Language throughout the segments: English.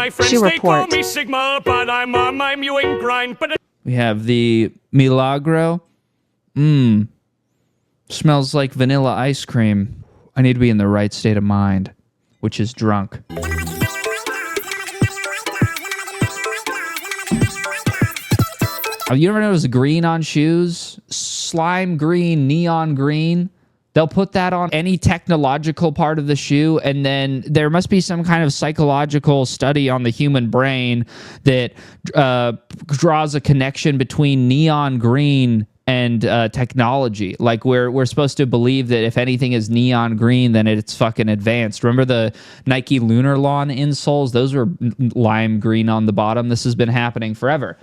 my friends, Shoe they call report. me Sigma, but I'm on my mewing grind. But We have the Milagro. Smells like vanilla ice cream. I need to be in the right state of mind, which is drunk. Have you ever noticed green on shoes? Slime green, neon green. They'll put that on any technological part of the shoe, and then there must be some kind of psychological study on the human brain that draws a connection between neon green and technology. Like we're supposed to believe that if anything is neon green, then it's fucking advanced. Remember the Nike Lunar Lawn insoles? Those were lime green on the bottom. This has been happening forever.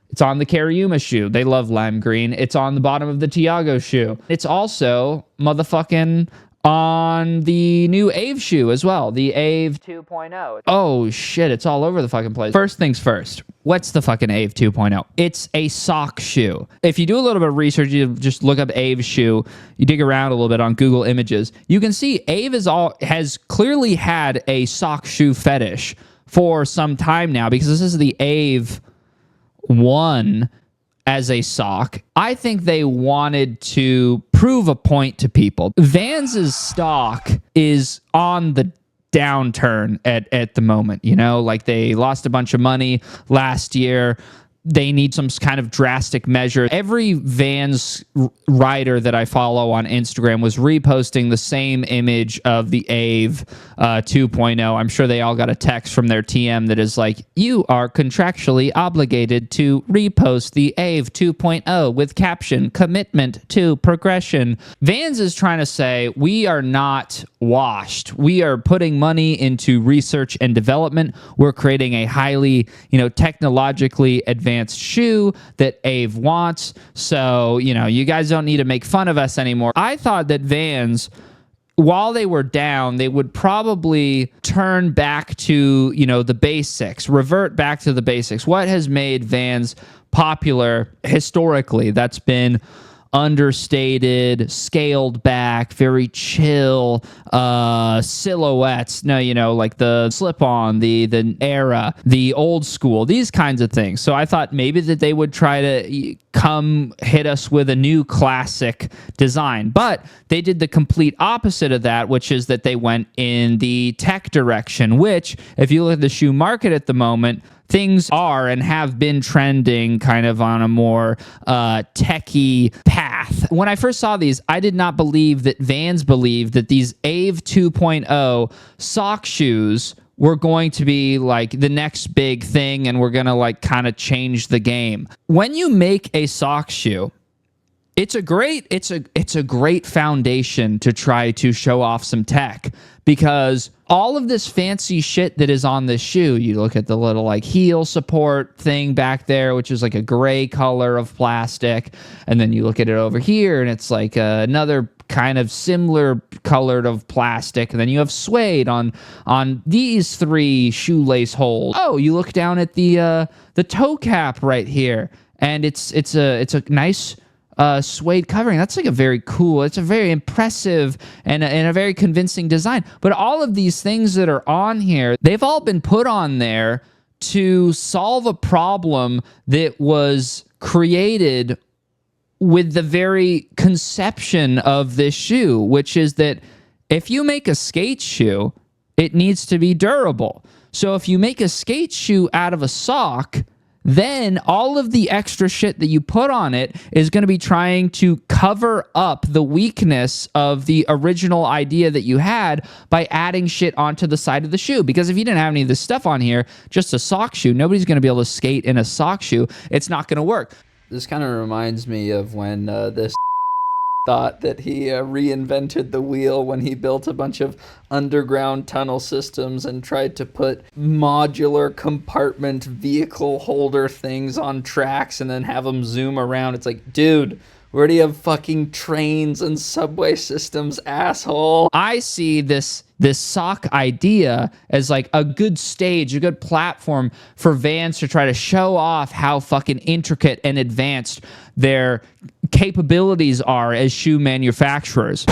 It's on the Cariuma shoe. They love lime green. It's on the bottom of the Tiago shoe. It's also motherfucking on the new Ave shoe as well. The Ave 2.0. Oh shit, it's all over the fucking place. First things first. What's the fucking Ave 2.0? It's a sock shoe. If you do a little bit of research, you just look up Ave shoe, you dig around a little bit on Google Images, you can see Ave has clearly had a sock shoe fetish for some time now, because this is the Ave 1 as a sock. I think they wanted to prove a point to people. Vans' stock is on the downturn at the moment, you know? Like, they lost a bunch of money last year. They need some kind of drastic measure. Every Vans rider that I follow on Instagram was reposting the same image of the Ave 2.0. I'm sure they all got a text from their TM that is like, you are contractually obligated to repost the Ave 2.0 with caption, commitment to progression. Vans is trying to say, we are not washed. We are putting money into research and development. We're creating a highly, technologically advanced shoe that Ave wants. So, you guys don't need to make fun of us anymore. I thought that Vans, while they were down, they would probably turn back to, the basics, revert back to the basics. What has made Vans popular historically? That's been understated, scaled back, very chill silhouettes. No, like the slip-on, the Era, the old school, these kinds of things. So I thought maybe that they would try to come hit us with a new classic design. But they did the complete opposite of that, which is that they went in the tech direction, which, if you look at the shoe market at the moment, things are and have been trending kind of on a more techie path. When I first saw these, I did not believe that Vans believed that these Ave 2.0 sock shoes were going to be like the next big thing, and we're going to like kind of change the game. When you make a sock shoe, it's a great foundation to try to show off some tech, because all of this fancy shit that is on this shoe, you look at the little like heel support thing back there, which is like a gray color of plastic, and then you look at it over here and it's like another kind of similar colored of plastic, and then you have suede on these three shoelace holes. Oh, you look down at the toe cap right here, and it's a nice suede covering. That's like a very cool, it's a very impressive and a very convincing design. But all of these things that are on here, they've all been put on there to solve a problem that was created with the very conception of this shoe, which is that if you make a skate shoe, it needs to be durable. So if you make a skate shoe out of a sock, then all of the extra shit that you put on it is going to be trying to cover up the weakness of the original idea that you had by adding shit onto the side of the shoe. Because if you didn't have any of this stuff on here, just a sock shoe, nobody's going to be able to skate in a sock shoe. It's not going to work. This kind of reminds me of when this thought that he reinvented the wheel when he built a bunch of underground tunnel systems and tried to put modular compartment vehicle holder things on tracks and then have them zoom around. It's like, dude, we already have fucking trains and subway systems, asshole. I see this sock idea as like a good stage, a good platform for Vans to try to show off how fucking intricate and advanced their capabilities are as shoe manufacturers.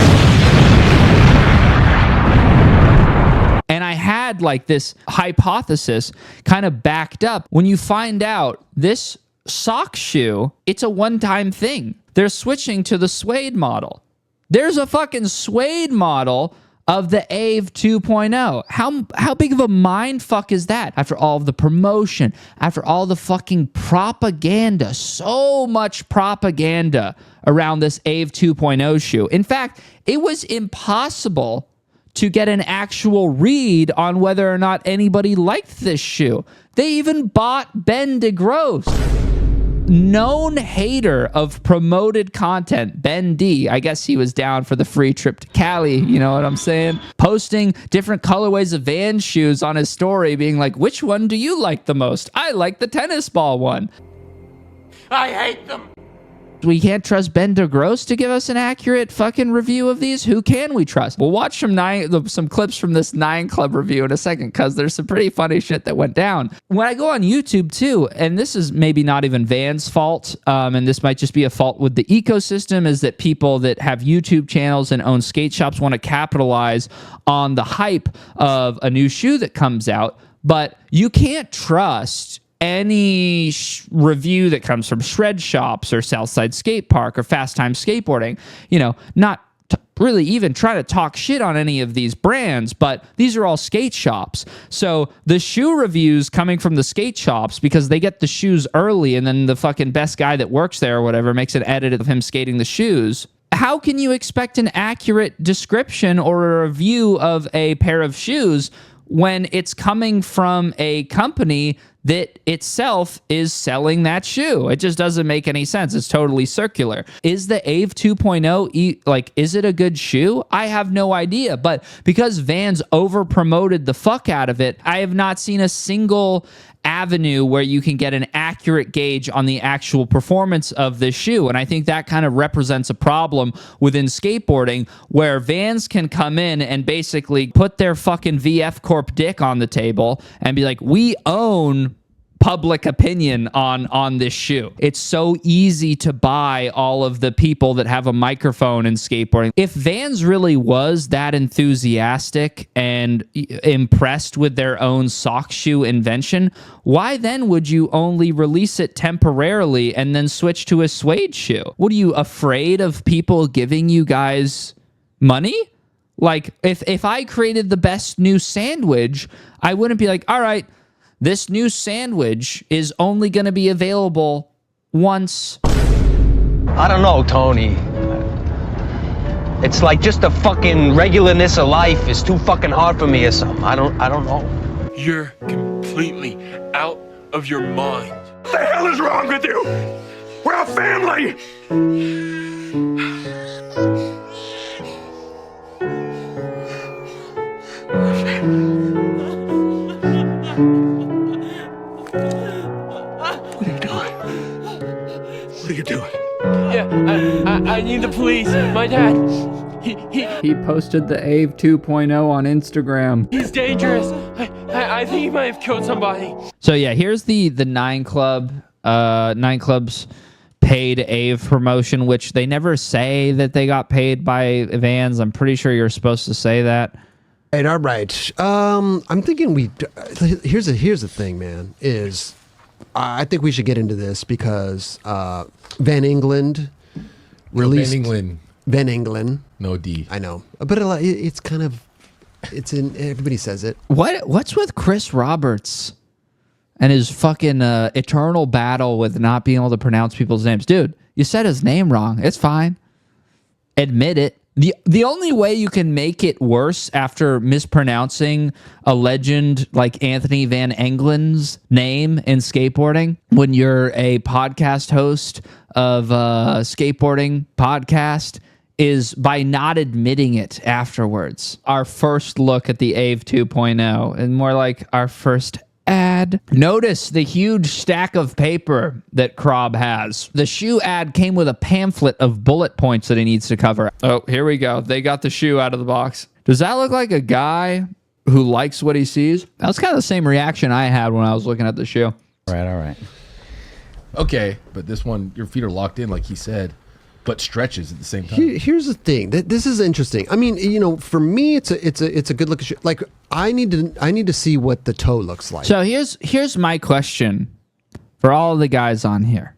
And I had had like this hypothesis kind of backed up. When you find out this sock shoe, it's a one-time thing. They're switching to the Suede model. There's a fucking Suede model of the Ave 2.0. How big of a mind fuck is that? After all of the promotion, after all the fucking propaganda, so much propaganda around this Ave 2.0 shoe. In fact, it was impossible to get an actual read on whether or not anybody liked this shoe. They even bought Ben DeGrosse, known hater of promoted content, Ben D. I guess he was down for the free trip to Cali, you know what I'm saying? Posting different colorways of Vans shoes on his story, being like, which one do you like the most? I like the tennis ball one. I hate them. We can't trust Ben DeGrosse to give us an accurate fucking review of these. Who can we trust? We'll watch some clips from this 9 Club review in a second, because there's some pretty funny shit that went down. When I go on YouTube too, and this is maybe not even Vans' fault, and this might just be a fault with the ecosystem, is that people that have YouTube channels and own skate shops want to capitalize on the hype of a new shoe that comes out, but you can't trust any review that comes from shred shops or Southside Skate Park or Fast Time Skateboarding, you know, not really even trying to talk shit on any of these brands, but these are all skate shops. So the shoe reviews coming from the skate shops, because they get the shoes early and then the fucking best guy that works there or whatever makes an edit of him skating the shoes. How can you expect an accurate description or a review of a pair of shoes when it's coming from a company that itself is selling that shoe? It just doesn't make any sense. It's totally circular. Is the Ave 2.0, is it a good shoe? I have no idea. But because Vans over promoted the fuck out of it, I have not seen a single avenue where you can get an accurate gauge on the actual performance of this shoe. And I think that kind of represents a problem within skateboarding, where Vans can come in and basically put their fucking VF Corp dick on the table and be like, we own public opinion on this shoe. It's so easy to buy all of the people that have a microphone in skateboarding. If Vans really was that enthusiastic and impressed with their own sock shoe invention, why then would you only release it temporarily and then switch to a Suede shoe? What are you, afraid of people giving you guys money? Like, if I created the best new sandwich, I wouldn't be like, all right, this new sandwich is only going to be available once. I don't know, Tony. It's like just the fucking regularness of life is too fucking hard for me or something. I don't know. You're completely out of your mind. What the hell is wrong with you? We're a family. What are you doing? Yeah, I need the police. My dad, He posted the Ave 2.0 on Instagram. he's dangerous. I think he might have killed somebody. So yeah, here's the 9 Club, 9 Club's paid Ave promotion, which they never say that they got paid by Vans. I'm pretty sure you're supposed to say that. Right, all right. I'm thinking here's the thing, man, is I think we should get into this because Van England released... Van England. No D. I know. But it's kind of... It's in... Everybody says it. What's with Chris Roberts and his fucking eternal battle with not being able to pronounce people's names? Dude, you said his name wrong. It's fine. Admit it. The only way you can make it worse after mispronouncing a legend like Anthony Van Englen's name in skateboarding, when you're a podcast host of a skateboarding podcast, is by not admitting it afterwards. Our first look at the Ave 2.0, and more like our first ad. Notice the huge stack of paper that Krob has. The shoe ad came with a pamphlet of bullet points that he needs to cover. Oh, here we go. They got the shoe out of the box. Does that look like a guy who likes what he sees? That was kind of the same reaction I had when I was looking at the shoe. All right. Okay, but this one, your feet are locked in, like he said. but stretches at the same time. Here's the thing. This is interesting. I mean, you know, for me, it's a good looking shoe. Like I need to see what the toe looks like. So here's my question for all of the guys on here.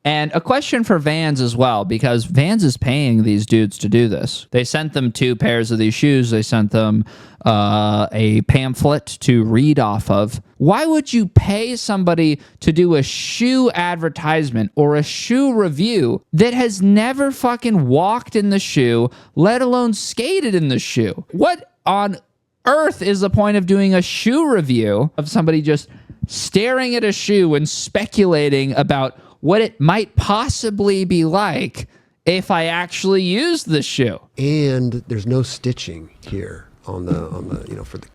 And a question for Vans as well, because Vans is paying these dudes to do this. They sent them 2 pairs of these shoes. They sent them a pamphlet to read off of. Why would you pay somebody to do a shoe advertisement or a shoe review that has never fucking walked in the shoe, let alone skated in the shoe? What on earth is the point of doing a shoe review of somebody just staring at a shoe and speculating about what it might possibly be like if I actually use the shoe? And there's no stitching here on the you know, for the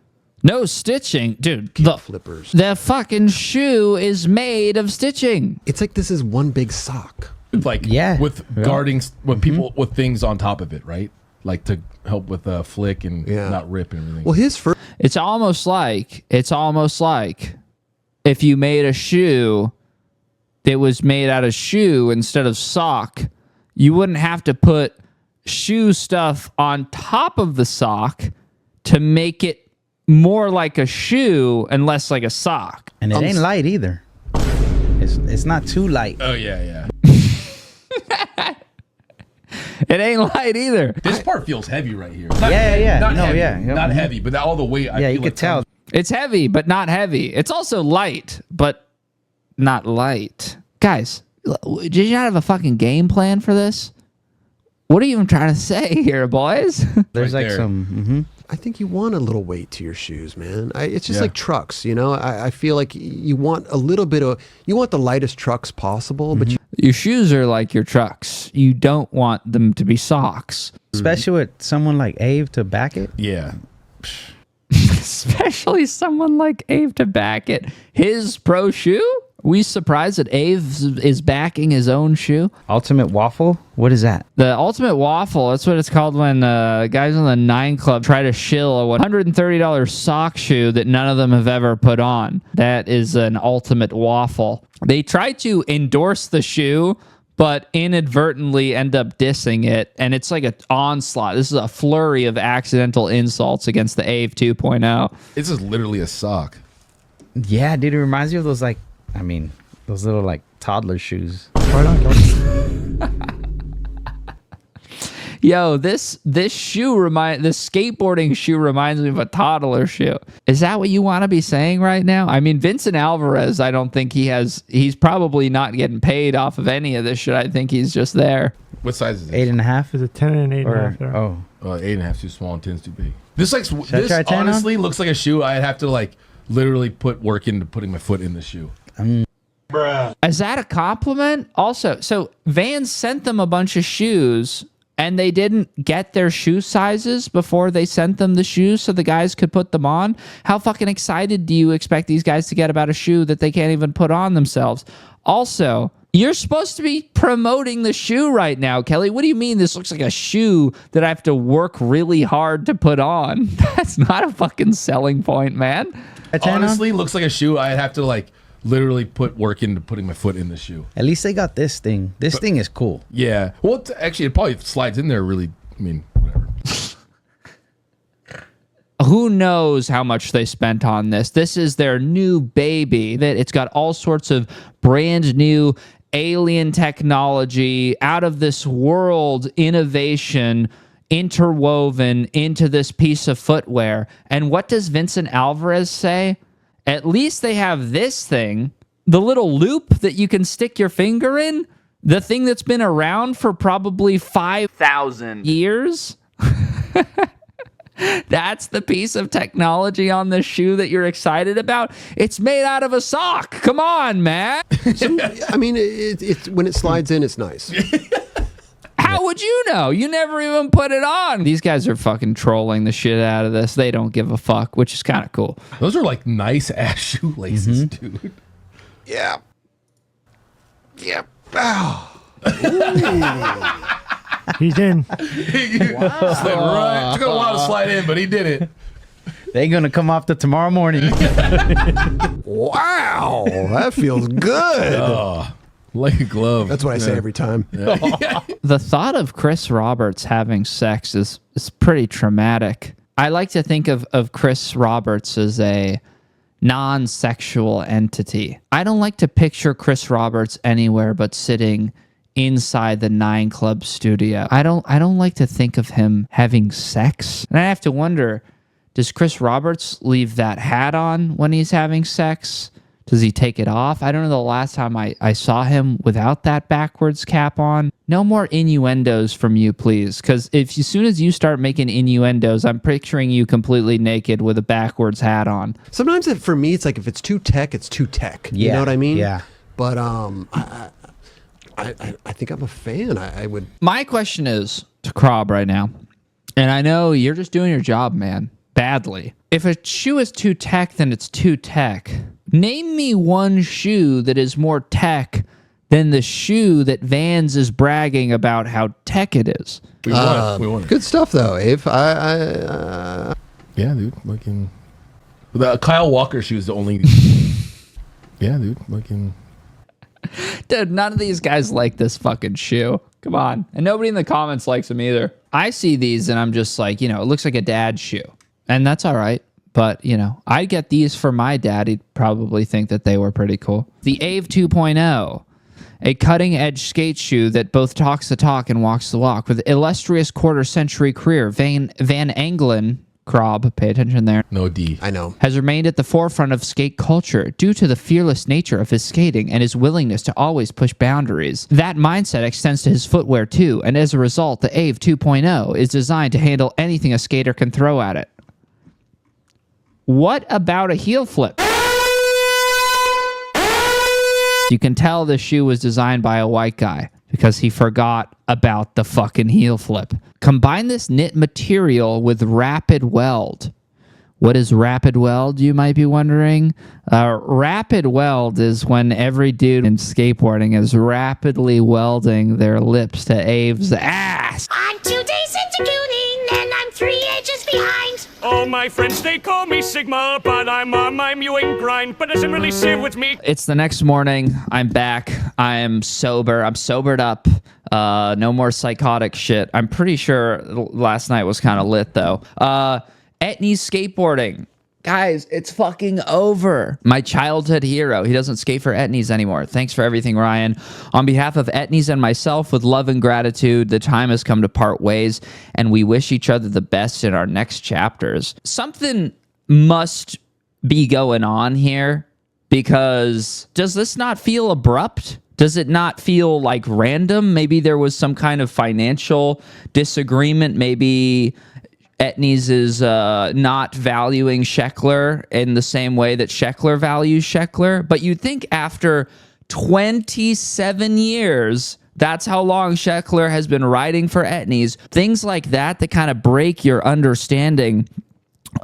No stitching, dude. The flippers. The fucking shoe is made of stitching. It's like this is one big sock. Like with guarding with people with things on top of it, right? Like to help with flick and not rip and everything. Well, his first. It's almost like if you made a shoe that was made out of shoe instead of sock, you wouldn't have to put shoe stuff on top of the sock to make it more like a shoe and less like a sock. And it ain't light either. It's not too light. Oh yeah. It ain't light either. This part feels heavy right here. Not heavy, but all the weight. Yeah, you could tell. It's heavy, but not heavy. It's also light, but not light. Guys, did you not have a fucking game plan for this? What are you even trying to say here, boys? There's Right like there. some. I think you want a little weight to your shoes, man. It's just like trucks, you know. I feel like you want a little bit of. You want the lightest trucks possible, but Your shoes are like your trucks. You don't want them to be socks. Especially with someone like Ave to back it. Yeah. Especially someone like Ave to back it. His pro shoe? We surprised that Ave is backing his own shoe. Ultimate Waffle? What is that? The Ultimate Waffle, that's what it's called when guys on the 9 Club try to shill a $130 sock shoe that none of them have ever put on. That is an Ultimate Waffle. They try to endorse the shoe, but inadvertently end up dissing it, and it's like an onslaught. This is a flurry of accidental insults against the Ave 2.0. This is literally a sock. Yeah, dude, it reminds you of those those little like toddler shoes. Yo, this skateboarding shoe reminds me of a toddler shoe. Is that what you want to be saying right now? I mean, Vincent Alvarez, I don't think he's probably not getting paid off of any of this shit. I think he's just there. What size is it? 8.5. Is it 10 and 8.5? There? Oh, 8.5 too small and 10's too big. This I try 10 honestly looks like a shoe I'd have to like literally put work into putting my foot in the shoe. Is that a compliment? Also, so Vans sent them a bunch of shoes and they didn't get their shoe sizes before they sent them the shoes so the guys could put them on. How fucking excited do you expect these guys to get about a shoe that they can't even put on themselves? Also, you're supposed to be promoting the shoe right now, Kelly. What do you mean this looks like a shoe that I have to work really hard to put on? That's not a fucking selling point, man. Honestly, looks like a shoe I'd have to like literally put work into putting my foot in the shoe. at least they got this thing. This thing is cool. Yeah. Well, actually, it probably slides in there really. I mean, whatever. Who knows how much they spent on this? This is their new baby. That it's got all sorts of brand new alien technology, out of this world innovation interwoven into this piece of footwear. And what does Vincent Alvarez say? At least they have this thing, the little loop that you can stick your finger in, the thing that's been around for probably 5,000 years. That's the piece of technology on the shoe that you're excited about. It's made out of a sock. Come on, man. I mean, it's when it slides in, it's nice. How would you know? You never even put it on. These guys are fucking trolling the shit out of this. They don't give a fuck, which is kind of cool. Those are like nice ass shoelaces, dude. Yeah. Yep. Ow. He's in. Slid right. Took a while to slide in, but he did it. They're gonna come off the tomorrow morning. Wow. That feels good. Like a glove. That's what I say every time. The thought of Chris Roberts having sex is pretty traumatic. I like to think of Chris Roberts as a non-sexual entity. I don't like to picture Chris Roberts anywhere but sitting inside the 9 Club studio. I don't like to think of him having sex. And I have to wonder, does Chris Roberts leave that hat on when he's having sex? Does he take it off? I don't know the last time I saw him without that backwards cap on. No more innuendos from you, please. Because as soon as you start making innuendos, I'm picturing you completely naked with a backwards hat on. Sometimes for me, it's like if it's too tech, it's too tech. Yeah. You know what I mean? Yeah. But I think I'm a fan. I would. My question is to Krob right now, and I know you're just doing your job, man, badly. If a shoe is too tech, then it's too tech. Name me one shoe that is more tech than the shoe that Vans is bragging about how tech it is. We won it. Good stuff, though, Abe. Yeah, dude. Fucking the Kyle Walker shoe is the only. Yeah, dude. Fucking. Dude, none of these guys like this fucking shoe. Come on. And nobody in the comments likes them either. I see these and I'm just like, it looks like a dad's shoe. And that's all right. But, I'd get these for my dad. He'd probably think that they were pretty cool. The Ave 2.0, a cutting-edge skate shoe that both talks the talk and walks the walk. With illustrious quarter-century career, Van Engelen, Krob, pay attention there. No D. I know. Has remained at the forefront of skate culture due to the fearless nature of his skating and his willingness to always push boundaries. That mindset extends to his footwear too, and as a result, the Ave 2.0 is designed to handle anything a skater can throw at it. What about a heel flip? You can tell the shoe was designed by a white guy because he forgot about the fucking heel flip. Combine this knit material with RapidWeld. What is RapidWeld, you might be wondering? RapidWeld is when every dude in skateboarding is rapidly welding their lips to Ave's ass. I'm 2 days into gooning and I'm 3 ages behind. All my friends, they call me Sigma, but I'm on my mewing grind, but it doesn't really sit with me. It's the next morning. I'm back. I'm sober. I'm sobered up. No more psychotic shit. I'm pretty sure last night was kind of lit, though. Etnies skateboarding. Guys, it's fucking over. My childhood hero. He doesn't skate for Etnies anymore. Thanks for everything, Ryan. On behalf of Etnies and myself, with love and gratitude, the time has come to part ways, and we wish each other the best in our next chapters. Something must be going on here, because does this not feel abrupt? Does it not feel like random? Maybe there was some kind of financial disagreement. Maybe Etnies is not valuing Sheckler in the same way that Sheckler values Sheckler. But you'd think after 27 years, that's how long Sheckler has been riding for Etnies. Things like that kind of break your understanding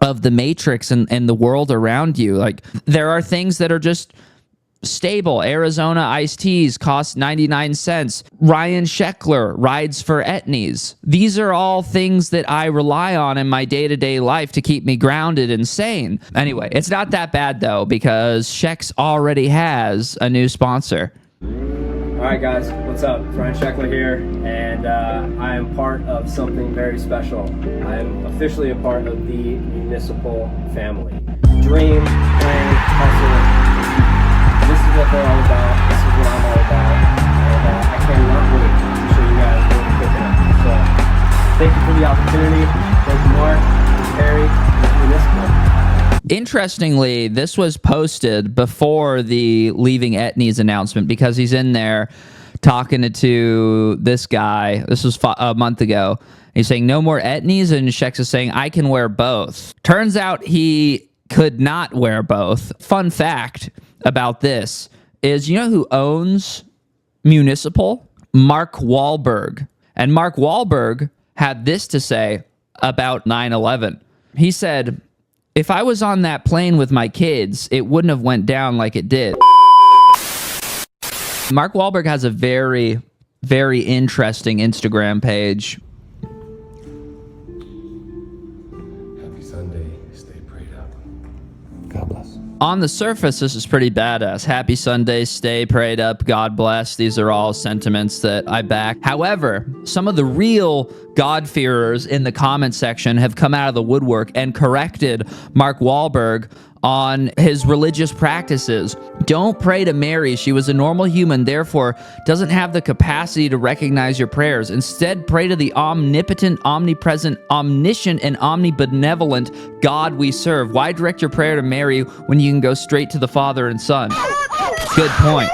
of the matrix and the world around you. Like, there are things that are just stable. Arizona iced teas cost 99 cents. Ryan Sheckler rides for Etnies. These are all things that I rely on in my day-to-day life to keep me grounded and sane. Anyway, it's not that bad, though, because Sheck's already has a new sponsor. All right, guys, what's up? It's Ryan Sheckler here, and I am part of something very special. I am officially a part of the Municipal family. Dream, plan, hustle. This is what they're all about. This is what I'm all about. And I cannot wait to show you guys what we're cooking up. So, thank you for the opportunity. Thank you, Mark, Terry, and Municipal. Interestingly, this was posted before the leaving Etnies announcement, because he's in there talking to this guy. This was a month ago. He's saying, no more Etnies, and Shex is saying, I can wear both. Turns out he could not wear both. Fun fact about this is, you know who owns Municipal? Mark Wahlberg. And Mark Wahlberg had this to say about 9/11. He said, if I was on that plane with my kids, it wouldn't have went down like it did. Mark Wahlberg has a very, very interesting Instagram page. Happy Sunday. Stay prayed up. God bless. On the surface, this is pretty badass. Happy Sunday, stay prayed up, God bless. These are all sentiments that I back. However, some of the real God-fearers in the comment section have come out of the woodwork and corrected Mark Wahlberg on his religious practices. Don't pray to Mary. She was a normal human, therefore doesn't have the capacity to recognize your prayers. Instead, pray to the omnipotent, omnipresent, omniscient, and omnibenevolent God we serve. Why direct your prayer to Mary when you can go straight to the Father and Son? Good point.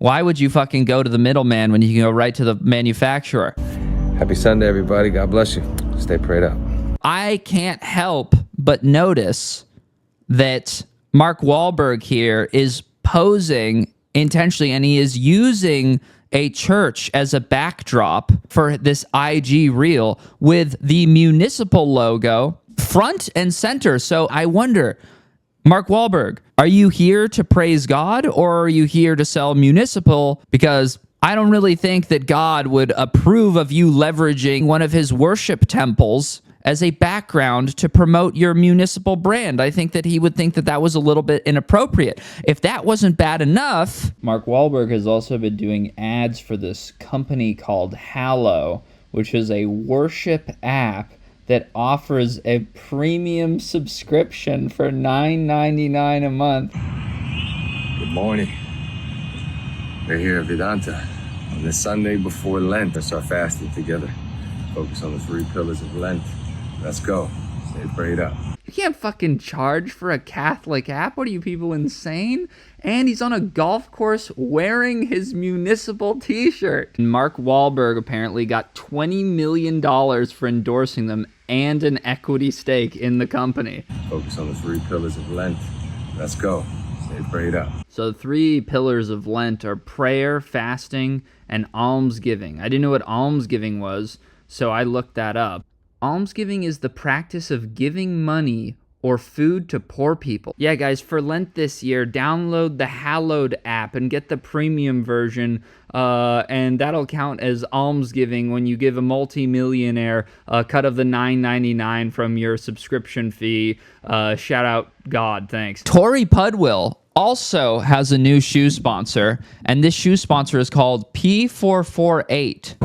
Why would you fucking go to the middleman when you can go right to the manufacturer? Happy Sunday, everybody. God bless you. Stay prayed up. I can't help but notice that Mark Wahlberg here is posing intentionally, and he is using a church as a backdrop for this IG reel with the Municipal logo front and center. So I wonder, Mark Wahlberg, are you here to praise God, or are you here to sell Municipal? Because I don't really think that God would approve of you leveraging one of his worship temples as a background to promote your Municipal brand. I think that he would think that that was a little bit inappropriate. If that wasn't bad enough, Mark Wahlberg has also been doing ads for this company called Hallow, which is a worship app that offers a premium subscription for $9.99 a month. Good morning. We're here at Vedanta on this Sunday before Lent. Let's start fasting together. Focus on the 3 pillars of Lent. Let's go. Stay prayed up. You can't fucking charge for a Catholic app. What are you people, insane? And he's on a golf course wearing his Municipal t-shirt. And Mark Wahlberg apparently got $20 million for endorsing them and an equity stake in the company. Focus on the 3 pillars of Lent. Let's go. Stay prayed up. So the 3 pillars of Lent are prayer, fasting, and almsgiving. I didn't know what almsgiving was, so I looked that up. Almsgiving is the practice of giving money or food to poor people. Yeah, guys, for Lent this year, download the Hallowed app and get the premium version, and that'll count as almsgiving when you give a multi-millionaire a cut of the $9.99 from your subscription fee. Shout out God, thanks. Tory Pudwill also has a new shoe sponsor, and this shoe sponsor is called P448.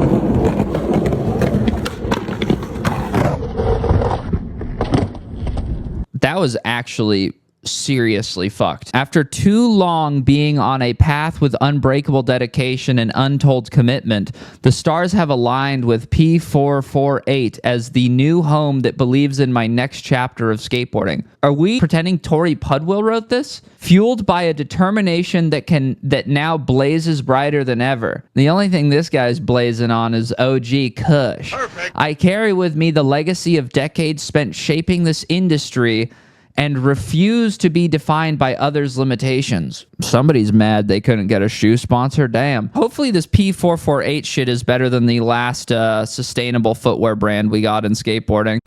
That was actually seriously fucked. After too long being on a path with unbreakable dedication and untold commitment, the stars have aligned with P448 as the new home that believes in my next chapter of skateboarding. Are we pretending Tory Pudwill wrote this? Fueled by a determination that now blazes brighter than ever. The only thing this guy's blazing on is OG Kush. Perfect. I carry with me the legacy of decades spent shaping this industry and refuse to be defined by others' limitations. Somebody's mad they couldn't get a shoe sponsor. Damn. Hopefully this P448 shit is better than the last sustainable footwear brand we got in skateboarding.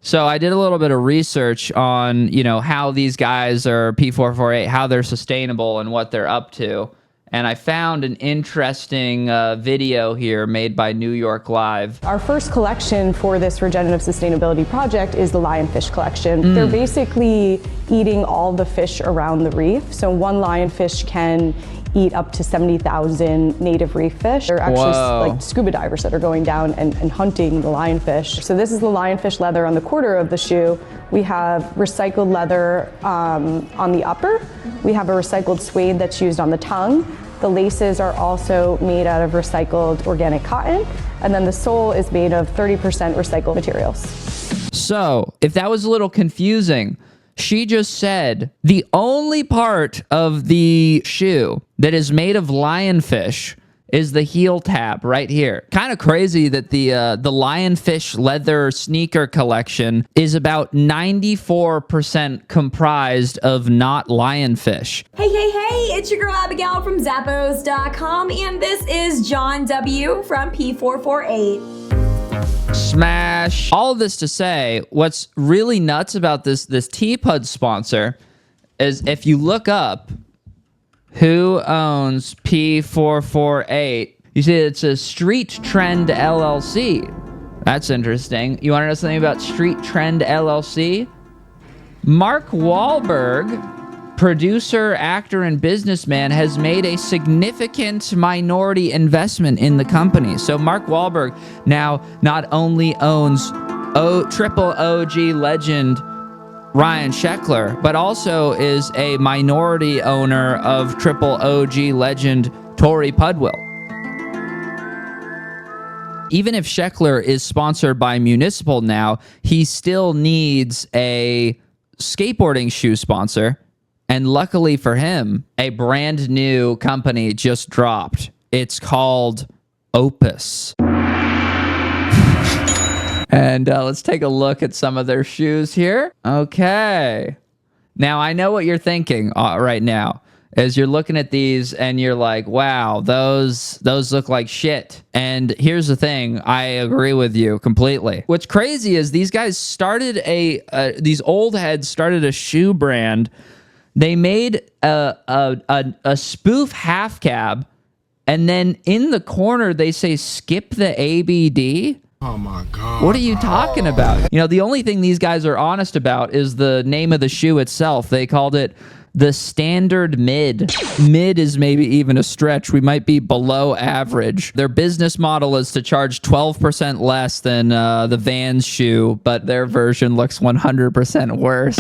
So I did a little bit of research on, how these guys are P448, how they're sustainable and what they're up to. And I found an interesting video here made by New York Live. Our first collection for this regenerative sustainability project is the lionfish collection. They're basically eating all the fish around the reef. So one lionfish can eat up to 70,000 native reef fish. They're actually like scuba divers that are going down and hunting the lionfish. So this is the lionfish leather on the quarter of the shoe. We have recycled leather on the upper. We have a recycled suede that's used on the tongue. The laces are also made out of recycled organic cotton. And then the sole is made of 30% recycled materials. So, if that was a little confusing, she just said the only part of the shoe that is made of lionfish is the heel tab right here. Kind of crazy that the lionfish leather sneaker collection is about 94% comprised of not lionfish. Hey, it's your girl Abigail from Zappos.com, and this is John W. from P448. Smash. All of this to say, what's really nuts about this T-Pud sponsor is if you look up who owns P448, you see it's a Street Trend LLC. That's interesting. You want to know something about Street Trend LLC? Mark Wahlberg, producer, actor, and businessman, has made a significant minority investment in the company. So Mark Wahlberg now not only owns triple OG legend Ryan Sheckler, but also is a minority owner of triple OG legend Tory Pudwill. Even if Sheckler is sponsored by Municipal now, he still needs a skateboarding shoe sponsor. And luckily for him, a brand new company just dropped. It's called Opus. And let's take a look at some of their shoes here. Okay. Now, I know what you're thinking right now. As you're looking at these and you're like, wow, those look like shit. And here's the thing, I agree with you completely. What's crazy is these guys started these old heads started a shoe brand. They made a spoof half cab, and then in the corner they say skip the ABD. Oh my God. What are you talking about? You know, the only thing these guys are honest about is the name of the shoe itself. They called it the standard mid. Mid is maybe even a stretch. We might be below average. Their business model is to charge 12% less than the Vans shoe, but their version looks 100% worse.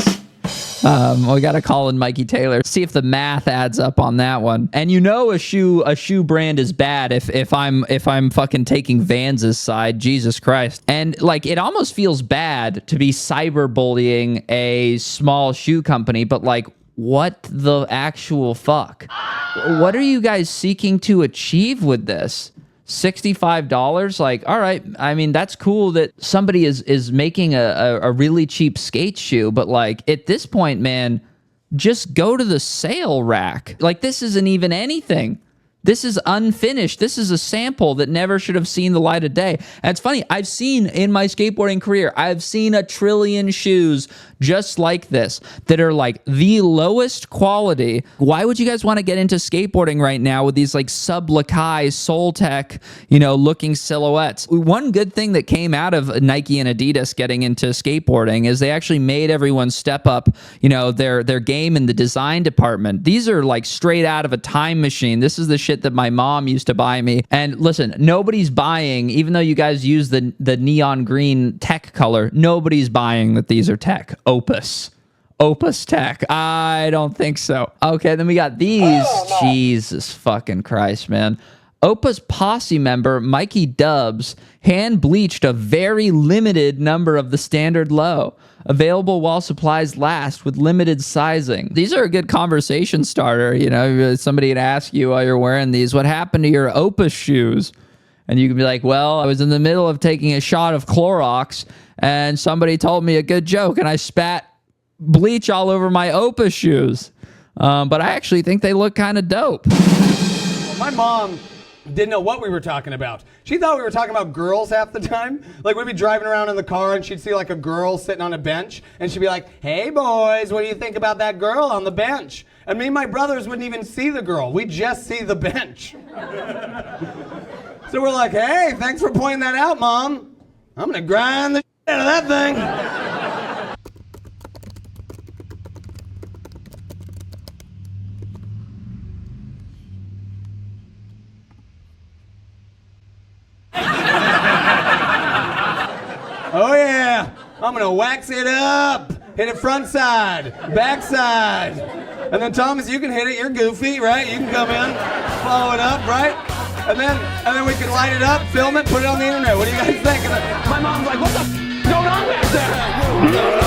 We got to call in Mikey Taylor, see if the math adds up on that one. And you know a shoe brand is bad if I'm fucking taking Vans's side. Jesus Christ. And like, it almost feels bad to be cyberbullying a small shoe company, but like, what the actual fuck? What are you guys seeking to achieve with this? $65? Like, all right, I mean, that's cool that somebody is making a really cheap skate shoe, but like, at this point, man, just go to the sale rack. Like, this isn't even anything. This is unfinished. This is a sample that never should have seen the light of day. And it's funny, I've seen in my skateboarding career, I've seen a trillion shoes just like this that are like the lowest quality. Why would you guys want to get into skateboarding right now with these like sub-Lakai, Soltech, looking silhouettes? One good thing that came out of Nike and Adidas getting into skateboarding is they actually made everyone step up, their game in the design department. These are like straight out of a time machine. This is the shit that my mom used to buy me. And listen, nobody's buying, even though you guys use the neon green tech color, nobody's buying that these are tech. Opus tech. I don't think so. Okay, then we got these. Oh, no. Jesus fucking Christ, man. Opus posse member Mikey Dubs hand bleached a very limited number of the standard low. Available while supplies last with limited sizing. These are a good conversation starter. Somebody would ask you while you're wearing these, what happened to your Opus shoes? And you can be like, well, I was in the middle of taking a shot of Clorox and somebody told me a good joke and I spat bleach all over my Opus shoes. But I actually think they look kind of dope. My mom didn't know what we were talking about. She thought we were talking about girls half the time. Like, we'd be driving around in the car and she'd see like a girl sitting on a bench and she'd be like, hey boys, what do you think about that girl on the bench? And me and my brothers wouldn't even see the girl. We'd just see the bench. So we're like, hey, thanks for pointing that out, Mom. I'm gonna grind the shit out of that thing. Oh yeah, I'm gonna wax it up. Hit it front side, back side. And then Thomas, you can hit it, you're goofy, right? You can come in, follow it up, right? And then we can light it up, film it, put it on the internet. What do you guys think? My mom's like, what the f*** going on back there?